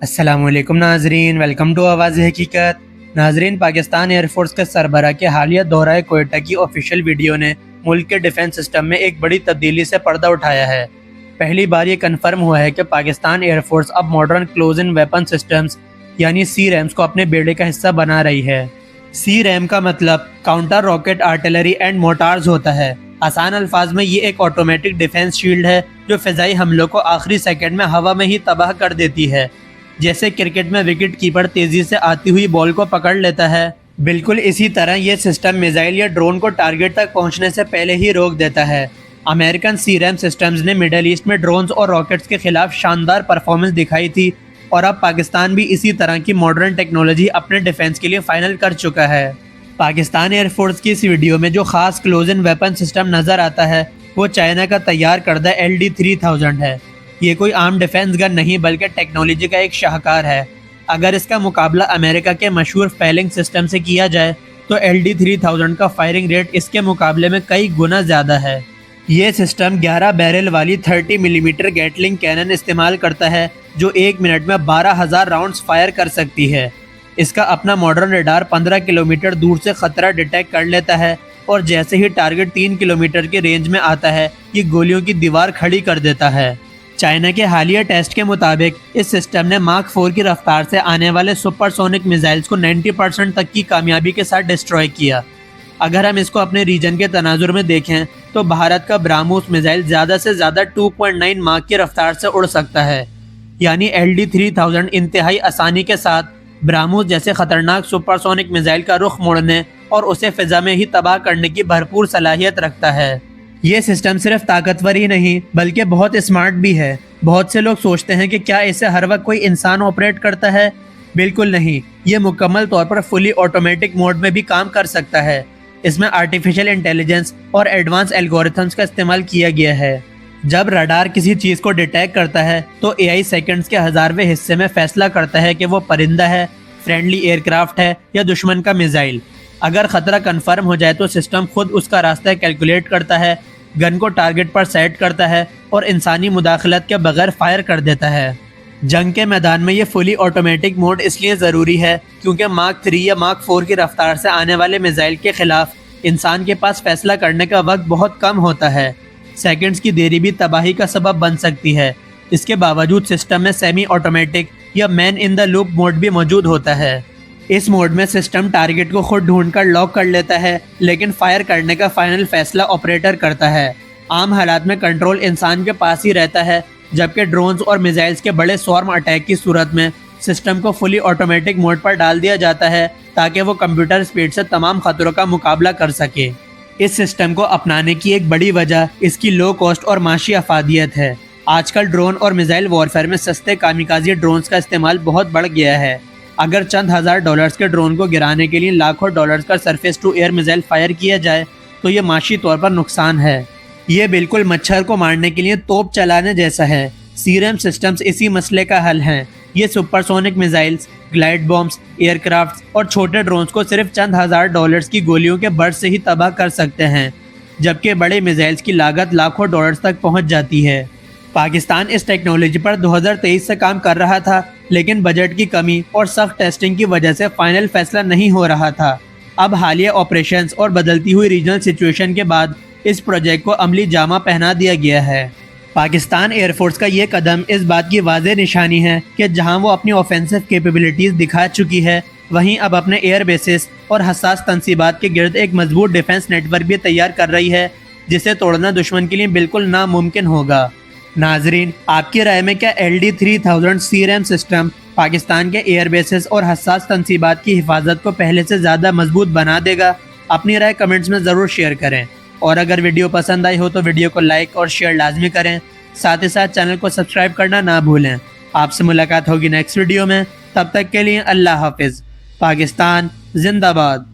السلام علیکم ناظرین، ویلکم ٹو آواز حقیقت۔ ناظرین، پاکستان ایئر فورس کے سربراہ کے حالیہ دورہ کوئٹہ کی آفیشیل ویڈیو نے ملک کے ڈیفنس سسٹم میں ایک بڑی تبدیلی سے پردہ اٹھایا ہے۔ پہلی بار یہ کنفرم ہوا ہے کہ پاکستان ایئر فورس اب ماڈرن کلوز ان ویپن سسٹمز یعنی سی ریمز کو اپنے بیڑے کا حصہ بنا رہی ہے۔ سی ریم کا مطلب کاؤنٹر راکٹ آرٹلری اینڈ موٹارز ہوتا ہے۔ آسان الفاظ میں یہ ایک آٹومیٹک ڈیفنس شیلڈ ہے جو فضائی حملوں کو آخری سیکنڈ میں ہوا میں ہی تباہ کر دیتی ہے۔ جیسے کرکٹ میں وکٹ کیپر تیزی سے آتی ہوئی بال کو پکڑ لیتا ہے، بالکل اسی طرح یہ سسٹم میزائل یا ڈرون کو ٹارگٹ تک پہنچنے سے پہلے ہی روک دیتا ہے۔ امریکن سی ریم سسٹمز نے مڈل ایسٹ میں ڈرونز اور راکٹس کے خلاف شاندار پرفارمنس دکھائی تھی، اور اب پاکستان بھی اسی طرح کی ماڈرن ٹیکنالوجی اپنے ڈیفنس کے لیے فائنل کر چکا ہے۔ پاکستان ایئر فورس کی اس ویڈیو میں جو خاص کلوز ان ویپن سسٹم نظر آتا ہے وہ چائنا کا تیار کردہ LD-3000 ہے۔ یہ کوئی عام ڈیفنس گن نہیں بلکہ ٹیکنالوجی کا ایک شاہکار ہے۔ اگر اس کا مقابلہ امریکہ کے مشہور فیلنگ سسٹم سے کیا جائے تو LD-3000 کا فائرنگ ریٹ اس کے مقابلے میں کئی گنا زیادہ ہے۔ یہ سسٹم 11 بیرل والی 30 ملی میٹر گیٹلنگ کینن استعمال کرتا ہے جو 1 منٹ میں 12,000 راؤنڈز فائر کر سکتی ہے۔ اس کا اپنا ماڈرن ریڈار 15 کلومیٹر دور سے خطرہ ڈیٹیکٹ کر لیتا ہے، اور جیسے ہی ٹارگٹ 3 کلومیٹر کے رینج میں آتا ہے یہ گولیوں کی دیوار کھڑی کر دیتا ہے۔ چائنا کے حالیہ ٹیسٹ کے مطابق اس سسٹم نے ماک 4 کی رفتار سے آنے والے سپر سونک میزائلز کو 90% تک کی کامیابی کے ساتھ ڈسٹروائے کیا۔ اگر ہم اس کو اپنے ریجن کے تناظر میں دیکھیں تو بھارت کا براموس میزائل زیادہ سے زیادہ 2.9 ماک کی رفتار سے اڑ سکتا ہے، یعنی LD-3000 انتہائی آسانی کے ساتھ براموس جیسے خطرناک سپر سونک میزائل کا رخ موڑنے اور اسے فضا میں ہی تباہ کرنے کی بھرپور صلاحیت رکھتا ہے۔ یہ سسٹم صرف طاقتور ہی نہیں بلکہ بہت اسمارٹ بھی ہے۔ بہت سے لوگ سوچتے ہیں کہ کیا اسے ہر وقت کوئی انسان آپریٹ کرتا ہے؟ بالکل نہیں، یہ مکمل طور پر فلی آٹومیٹک موڈ میں بھی کام کر سکتا ہے۔ اس میں آرٹیفیشل انٹیلیجنس اور ایڈوانس الگورتھمز کا استعمال کیا گیا ہے۔ جب رڈار کسی چیز کو ڈیٹیکٹ کرتا ہے تو AI سیکنڈز کے 1000ویں حصے میں فیصلہ کرتا ہے کہ وہ پرندہ ہے، فرینڈلی ایئر کرافٹ ہے یا دشمن کا میزائل۔ اگر خطرہ کنفرم ہو جائے تو سسٹم خود اس کا راستہ کیلکولیٹ کرتا ہے، گن کو ٹارگٹ پر سیٹ کرتا ہے اور انسانی مداخلت کے بغیر فائر کر دیتا ہے۔ جنگ کے میدان میں یہ فلی آٹومیٹک موڈ اس لیے ضروری ہے کیونکہ ماک 3 یا ماک 4 کی رفتار سے آنے والے میزائل کے خلاف انسان کے پاس فیصلہ کرنے کا وقت بہت کم ہوتا ہے۔ سیکنڈز کی دیری بھی تباہی کا سبب بن سکتی ہے۔ اس کے باوجود سسٹم میں سیمی آٹومیٹک یا مین ان دا لوپ موڈ بھی موجود ہوتا ہے۔ اس موڈ میں سسٹم ٹارگٹ کو خود ڈھونڈ کر لاک کر لیتا ہے، لیکن فائر کرنے کا فائنل فیصلہ آپریٹر کرتا ہے۔ عام حالات میں کنٹرول انسان کے پاس ہی رہتا ہے، جبکہ ڈرونز اور میزائلز کے بڑے سوارم اٹیک کی صورت میں سسٹم کو فلی آٹومیٹک موڈ پر ڈال دیا جاتا ہے تاکہ وہ کمپیوٹر سپیڈ سے تمام خطروں کا مقابلہ کر سکے۔ اس سسٹم کو اپنانے کی ایک بڑی وجہ اس کی لو کاسٹ اور معاشی افادیت ہے۔ آج کل ڈرون اور میزائل وارفیئر میں سستے کامیکازی ڈرونز کا استعمال بہت بڑھ گیا ہے۔ اگر چند ہزار ڈالرز کے ڈرون کو گرانے کے لیے لاکھوں ڈالرز کا surface to air missile fire کیا جائے تو یہ معاشی طور پر نقصان ہے۔ یہ بالکل مچھر کو مارنے کے لیے توپ چلانے جیسا ہے۔ سی ریم سسٹمز اسی مسئلے کا حل ہیں۔ یہ supersonic missiles, glide bombs, aircrafts اور چھوٹے ڈرونز کو صرف چند ہزار ڈالرز کی گولیوں کے برس سے ہی تباہ کر سکتے ہیں، جبکہ بڑے میزائلز کی لاگت لاکھوں ڈالرز تک پہنچ جاتی ہے۔ پاکستان اس ٹیکنالوجی پر 2023 سے کام کر رہا تھا، لیکن بجٹ کی کمی اور سخت ٹیسٹنگ کی وجہ سے فائنل فیصلہ نہیں ہو رہا تھا۔ اب حالیہ آپریشنز اور بدلتی ہوئی ریجنل سچویشن کے بعد اس پروجیکٹ کو عملی جامہ پہنا دیا گیا ہے۔ پاکستان ایئر فورس کا یہ قدم اس بات کی واضح نشانی ہے کہ جہاں وہ اپنی آفینسو کیپیبلٹیز دکھا چکی ہے، وہیں اب اپنے ایئر بیسز اور حساس تنصیبات کے گرد ایک مضبوط ڈیفنس نیٹ ورک بھی تیار کر رہی ہے جسے توڑنا دشمن کے لیے بالکل ناممکن ہوگا۔ ناظرین، آپ کی رائے میں کیا LD-3000 سی ریم سسٹم پاکستان کے ایئر بیسز اور حساس تنصیبات کی حفاظت کو پہلے سے زیادہ مضبوط بنا دے گا؟ اپنی رائے کمنٹس میں ضرور شیئر کریں، اور اگر ویڈیو پسند آئی ہو تو ویڈیو کو لائک اور شیئر لازمی کریں۔ ساتھ ہی ساتھ چینل کو سبسکرائب کرنا نہ بھولیں۔ آپ سے ملاقات ہوگی نیکسٹ ویڈیو میں، تب تک کے لیے اللہ حافظ۔ پاکستان زندہ باد۔